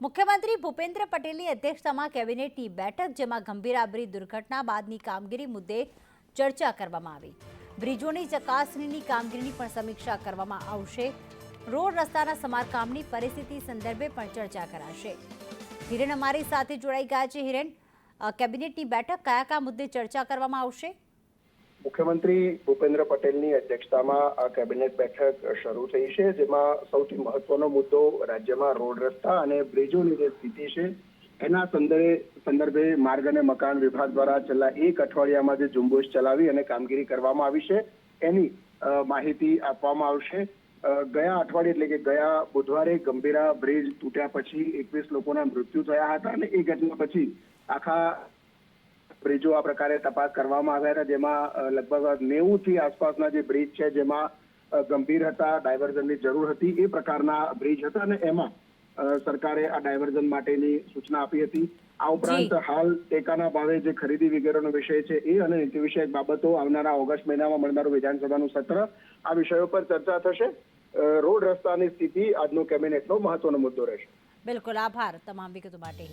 મુખ્યમંત્રી ભૂપેન્દ્ર પટેલની અધ્યક્ષતામાં કેબિનેટની બેઠક, જેમાં ગંભીરા બ્રિજ દુર્ઘટના બાદની કામગીરી મુદ્દે ચર્ચા કરવામાં આવી. બ્રિજોની ચકાસણીની કામગીરીની પણ સમીક્ષા કરવામાં આવશે. રોડ રસ્તાના સમારકામની પરિસ્થિતિ સંદર્ભે પણ ચર્ચા કરાશે. હિરેન અમારી સાથે જોડાઈ ગયા છે. હિરેન, કેબિનેટની બેઠક કયા મુદ્દે ચર્ચા કરવામાં આવશે? મુખ્યમંત્રી ભૂપેન્દ્ર પટેલની અધ્યક્ષતામાં આ કેબિનેટ બેઠક શરૂ થઈ છે, જેમાં સૌથી મહત્વનો મુદ્દો રાજ્યમાં રોડ રસ્તા અને બ્રિજોની જે સ્થિતિ છે એના સંદર્ભે માર્ગ અને મકાન વિભાગ દ્વારા છેલ્લા એક અઠવાડિયામાં જે ઝુંબેશ ચલાવી અને કામગીરી કરવામાં આવી છે એની માહિતી આપવામાં આવશે. ગયા અઠવાડિયે એટલે કે ગયા બુધવારે ગંભીરા બ્રિજ તૂટ્યા પછી 21 લોકોના મૃત્યુ થયા હતા અને એ ઘટના પછી આખા બ્રિજો આ પ્રકારે તપાસ કરવામાં આવ્યા હતા, જેમાં લગભગ 90થી આસપાસના જે બ્રિજ છે જેમાં ગંભીર હતા, ડાયવર્ઝનની જરૂર હતી, એ પ્રકારના બ્રિજ હતા અને એમાં સરકારે આ ડાયવર્ઝન માટેની સૂચના આપી હતી. આ ઉપરાંત હાલ ટેકાના ભાવે જે ખરીદી વગેરેનો વિષય છે એ અને નીતિ વિષયક બાબતો આવનારા ઓગસ્ટ મહિનામાં મળનારું વિધાનસભાનું સત્ર, આ વિષયો પર ચર્ચા થશે. રોડ રસ્તાની સ્થિતિ આજનો કેબિનેટનો મહત્વનો મુદ્દો રહેશે. બિલકુલ, આભાર તમામ વિગતો માટે.